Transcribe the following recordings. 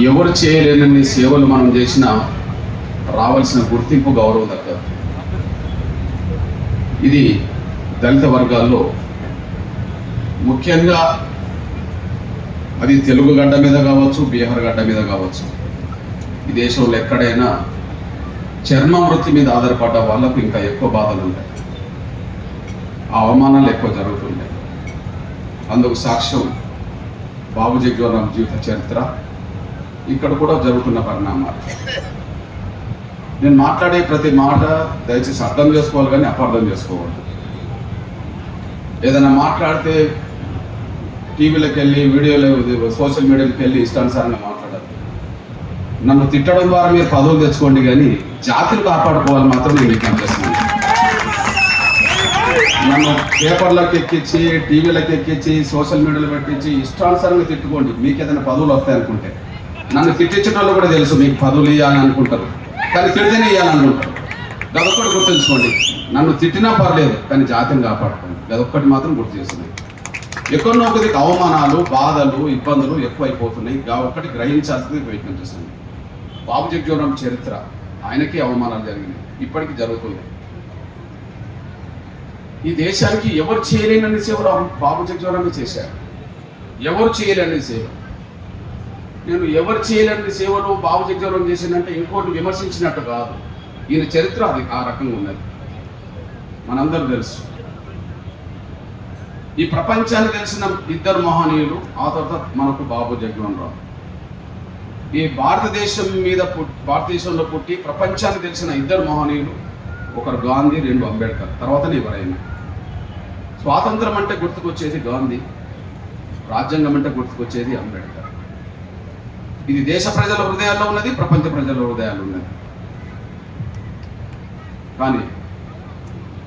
ఎవరు చేయలేనన్ని సేవలు మనం చేసినా రావాల్సిన గుర్తింపు గౌరవం దక్కదు. ఇది దళిత వర్గాల్లో ముఖ్యంగా అది తెలుగు గడ్డ మీద కావచ్చు, బీహార్ గడ్డ మీద కావచ్చు, ఈ దేశంలో ఎక్కడైనా చర్మ వృత్తి మీద ఆధారపడ్డ వాళ్ళకు ఇంకా ఎక్కువ బాధలు ఉంటాయి, ఆ అవమానాలు ఎక్కువ జరుగుతుంటాయి. అందుకు సాక్ష్యం బాబు జగ్జీవన్ జీవిత చరిత్ర, ఇక్కడ కూడా జరుగుతున్న పరిణామాలు. నేను మాట్లాడే ప్రతి మాట దయచేసి అర్థం చేసుకోవాలి, కానీ అపార్థం చేసుకోవాలి. ఏదైనా మాట్లాడితే టీవీలకు వెళ్ళి, వీడియోలో, సోషల్ మీడియాకి వెళ్ళి ఇష్టానుసారంగా మాట్లాడాలి. నన్ను తిట్టడం ద్వారా మీరు పదవులు తెచ్చుకోండి, కానీ జాతిని కాపాడుకోవాలి మాత్రం నేను మీకు అనిపిస్తున్నాను. నన్ను పేపర్లకు ఎక్కించి, టీవీలకు ఎక్కించి, సోషల్ మీడియాలో పెట్టించి ఇష్టానుసారంగా తిట్టుకోండి, మీకు ఏదైనా పదవులు వస్తాయి అనుకుంటే. నన్ను తిట్టించిన వాళ్ళు కూడా తెలుసు మీకు పదవులు ఇవ్వాలని అనుకుంటారు, కానీ తిడితేనే ఇవ్వాలనుకుంటారు. అదొక్కటి గుర్తుంచుకోండి. నన్ను తిట్టినా పర్లేదు, కానీ జాతిని కాపాడుకోండి. అదొక్కటి మాత్రం గుర్తు చేస్తున్నాయి. ఎక్కడో కొద్దిగా అవమానాలు, బాధలు, ఇబ్బందులు ఎక్కువైపోతున్నాయి. ఒక్కటి గ్రహించాల్సింది ప్రయత్నం చేస్తుంది. బాబు జగ్జీవన్ చరిత్ర, ఆయనకి అవమానాలు జరిగినాయి, ఇప్పటికీ జరుగుతుంది. ఈ దేశానికి ఎవరు చేయలేనన్ని సేవలు బాబు జగ్జీవన్ చేశారు. ఎవరు చేయలేని సేవ. నేను ఎవరు చేయలేని సేవలు బాబు జగ్జీవన్ చేసిందంటే ఇంకోటి విమర్శించినట్టు కాదు. ఈయన చరిత్ర అది ఆ రకంగా ఉన్నది, మనందరూ తెలుసు. ఈ ప్రపంచానికి తెలిసిన ఇద్దరు మహనీయులు, ఆ తర్వాత మనకు బాబు జగ్జీవన్ రావు. ఈ భారతదేశంలో పుట్టి ప్రపంచానికి తెలిసిన ఇద్దరు మహనీయులు, ఒకరు గాంధీ, రెండు అంబేద్కర్, తర్వాతనే ఎవరైనా. స్వాతంత్రం అంటే గుర్తుకొచ్చేది గాంధీ, రాజ్యాంగం అంటే గుర్తుకొచ్చేది అంబేద్కర్. ఇది దేశ ప్రజల హృదయాల్లో ఉన్నది, ప్రపంచ ప్రజల హృదయాల్లో ఉన్నది. కానీ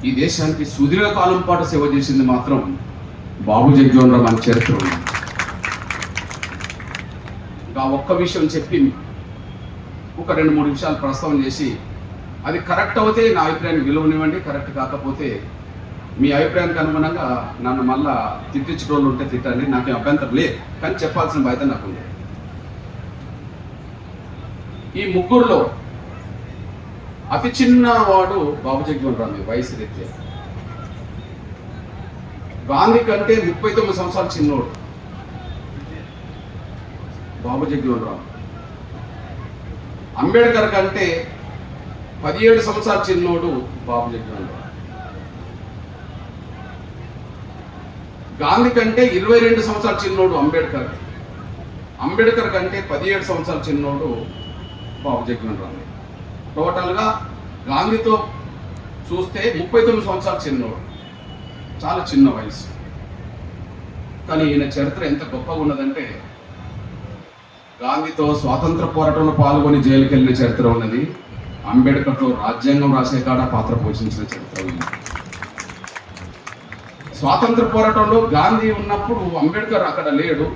ఈ దేశానికి సుదీర్ఘకాలం పాటు సేవ చేసింది మాత్రం బాబు జగ్జీవన్ రావు అని చరిత్ర ఉంది. ఇంకా ఒక్క విషయం చెప్పి ఒక 2-3 విషయాలు ప్రస్తావన చేసి, అది కరెక్ట్ అవుతే నా అభిప్రాయాన్ని విలువనివ్వండి, కరెక్ట్ కాకపోతే మీ అభిప్రాయానికి అనుగుణంగా నన్ను మళ్ళా తిట్టించడం ఉంటే తిట్టండి, నాకేం అభ్యంతరం లేదు, కానీ చెప్పాల్సిన బాధ్యత నాకుంది. ఈ ముగ్గురులో అతి చిన్నవాడు బాబు జగ్జీవన్ రావు వయసు రీత్యా. గాంధీ కంటే 39 సంవత్సరాలు చిన్నోడు బాబు జగ్జీవన్ రావు. అంబేద్కర్ కంటే 17 సంవత్సరాలు చిన్నోడు బాబు జగ్జీవన్ రావు. గాంధీ కంటే 22 సంవత్సరాలు చిన్నోడు అంబేద్కర్. అంబేద్కర్ కంటే 17 సంవత్సరాలు చిన్నోడు బాబు జగ్జీవన్ రావు. టోటల్గా గాంధీతో చూస్తే 39 సంవత్సరాలు చిన్నోడు, చాలా చిన్న వయసు. కానీ ఈయన చరిత్ర ఎంత గొప్పగా ఉన్నదంటే, గాంధీతో స్వాతంత్ర పోరాటంలో పాల్గొని జైలుకి వెళ్ళిన చరిత్ర ఉన్నది, అంబేద్కర్తో రాజ్యాంగం రాసే కాడ పాత్ర పోషించిన చరిత్ర ఉంది. స్వాతంత్ర పోరాటంలో గాంధీ ఉన్నప్పుడు అంబేద్కర్ అక్కడ లేడు.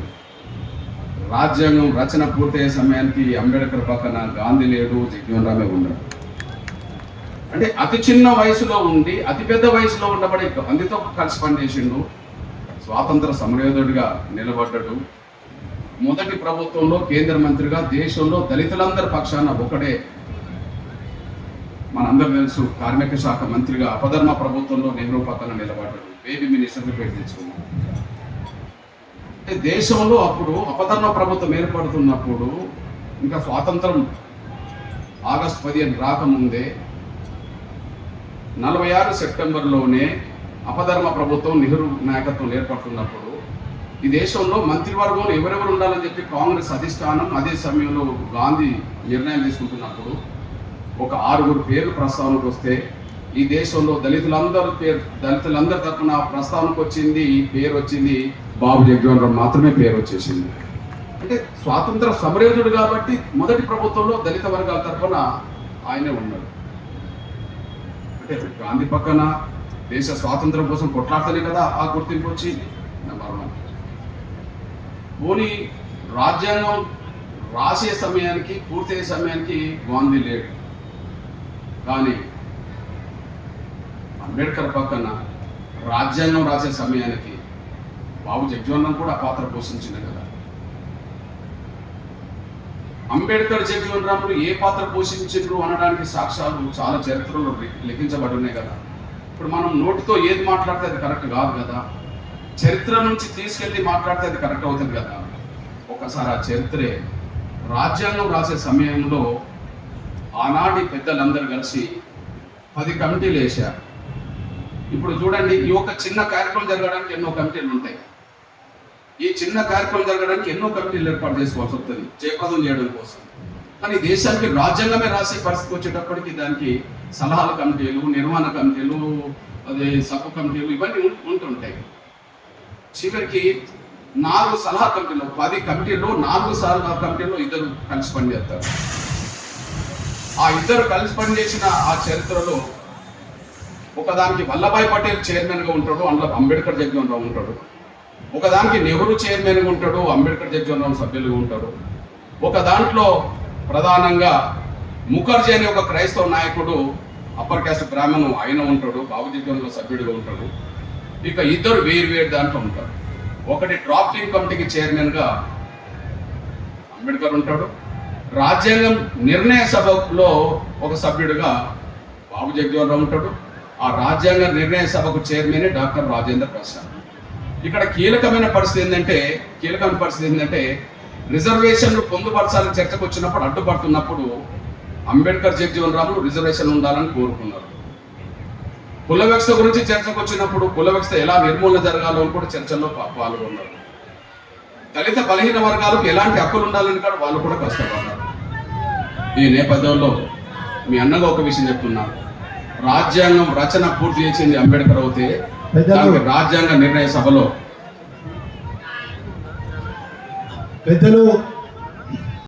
రాజ్యాంగం రచన పూర్తయ్యే సమయానికి అంబేద్కర్ పక్కన గాంధీ లేడు, జగ్జీవన్ రావే ఉన్నాడు. అంటే అతి చిన్న వయసులో ఉండి అతి పెద్ద వయసులో ఉండబడి గాంధీతో కలిసి పనిచేసిండు, స్వాతంత్ర సమరయోధుడిగా నిలబడ్డాడు. మొదటి ప్రభుత్వంలో కేంద్ర మంత్రిగా దేశంలో దళితులందరి పక్షాన ఒకడే, మనందరూ తెలుసు, కార్మిక శాఖ మంత్రిగా అపధర్మ ప్రభుత్వంలో నెహ్రూ పక్కన నిలబడ్డాడు, బేబీ మినిస్టర్ని పేరు తెచ్చుకున్నాడు. అంటే దేశంలో అప్పుడు అపధర్మ ప్రభుత్వం ఏర్పడుతున్నప్పుడు, ఇంకా స్వాతంత్రం ఆగస్టు 15 రాకముందే 46 సెప్టెంబర్లోనే అపధర్మ ప్రభుత్వం నెహ్రూ నాయకత్వం ఏర్పడుతున్నప్పుడు ఈ దేశంలో మంత్రివర్గంలో ఎవరెవరు ఉండాలని చెప్పి కాంగ్రెస్ అధిష్టానం అదే సమయంలో గాంధీ నిర్ణయం తీసుకుంటున్నప్పుడు ఒక 6 పేర్లు ప్రస్తావనకు వస్తే ఈ దేశంలో దళితులందరి తరఫున ప్రస్తావనకు వచ్చింది, పేరు వచ్చింది బాబు జగ్జీవన్ రావు మాత్రమే పేరు వచ్చేసింది. అంటే స్వాతంత్ర సమరయోధుడు కాబట్టి మొదటి ప్రభుత్వంలో దళిత వర్గాల తరఫున ఆయనే ఉన్నాడు. అంటే గాంధీ పక్కన దేశ స్వాతంత్రం కోసం కొట్లాడతనే కదా ఆ గుర్తింపు వచ్చింది. నెంబర్ 1. పోనీ రాజ్యాంగం రాసే సమయానికి, పూర్తయ్యే సమయానికి గాంధీ లేడు, కానీ అంబేద్కర్ పక్కన రాజ్యాంగం రాసే సమయానికి బాబు జగ్జీవన్ రావు కూడా పాత్ర పోషించింది కదా. అంబేద్కర్ జగ్జీవన్ రాములు ఏ పాత్ర పోషించారు అనడానికి సాక్ష్యాలు చాలా చరిత్రలో లిఖించబడి ఉన్నాయి కదా. ఇప్పుడు మనం నోటితో ఏది మాట్లాడితే అది కరెక్ట్ కాదు కదా, చరిత్ర నుంచి తీసుకెళ్ళి మాట్లాడితే అది కరెక్ట్ అవుతుంది కదా. ఒకసారి ఆ చరిత్రే రాజ్యాంగం రాసే సమయంలో ఆనాటి పెద్దలందరూ కలిసి 10 కమిటీలు వేశారు. ఇప్పుడు చూడండి, ఈ ఒక చిన్న కార్యక్రమం జరగడానికి ఎన్నో కమిటీలు ఉంటాయి. ఈ చిన్న కార్యక్రమం జరగడానికి ఎన్నో కమిటీలు ఏర్పాటు చేసుకోవాల్సి వస్తుంది జయప్రదం చేయడం కోసం. కానీ దేశానికి రాజ్యాంగమే రాసే పరిస్థితి వచ్చేటప్పటికి దానికి సలహాల కమిటీలు, నిర్మాణ కమిటీలు, అదే సబ్ కమిటీలు ఇవన్నీ ఉంటుంటాయి. చివరికి 4 సలహా కమిటీలు, 10 కమిటీల్లో 4 సలహా కమిటీల్లో 2 కలిసి పనిచేస్తారు. ఆ 2 కలిసి పనిచేసిన ఆ చరిత్రలో ఒకదానికి వల్లభాయ్ పటేల్ చైర్మన్గా ఉంటాడు, అందులో అంబేద్కర్ జగ్జీవన్ రావు ఉంటాడు. ఒకదానికి నెహ్రూ చైర్మన్గా ఉంటాడు, అంబేద్కర్ జగ్జీవన్ రావు సభ్యులుగా ఉంటాడు. ఒక దాంట్లో ప్రధానంగా ముఖర్జీ అనే ఒక క్రైస్తవ నాయకుడు, అప్పర్ క్యాస్ట్ బ్రాహ్మణు ఆయన ఉంటాడు, బాబు జగ్జీవన్ రావు సభ్యుడిగా ఉంటాడు. ఇక 2 వేరు దాంట్లో ఉంటారు. ఒకటి డ్రాఫ్టింగ్ కమిటీకి చైర్మన్గా అంబేద్కర్ ఉంటాడు, రాజ్యాంగం నిర్ణయ సభలో ఒక సభ్యుడిగా బాబు జగ్జీవన్ రావు ఉంటాడు. ఆ రాజ్యాంగ నిర్ణయ సభకు చైర్మన్ డాక్టర్ రాజేంద్ర ప్రసాద్. ఇక్కడ కీలకమైన పరిస్థితి ఏంటంటే రిజర్వేషన్లు పొందుపరచాలని చర్చకు వచ్చినప్పుడు అడ్డుపడుతున్నప్పుడు అంబేద్కర్ జగ్జీవన్ రాములు రిజర్వేషన్ ఉండాలని కోరుకున్నారు. కుల వ్యవస్థ గురించి చర్చకు వచ్చినప్పుడు కుల వ్యవస్థ ఎలా నిర్మూలన జరగాలో అని కూడా చర్చల్లో పాల్గొన్నారు. దళిత బలహీన వర్గాలకు ఎలాంటి హక్కులు ఉండాలని కూడా వాళ్ళు కూడా కష్టపడ్డారు. ఈ నేపథ్యంలో మీ అన్నగా ఒక విషయం చెప్తున్నాను, రాజ్యాంగం రచన పూర్తి చేసింది అంబేద్కర్ అవుతే దానికి రాజ్యాంగ నిర్ణయ సభలో పెద్దలు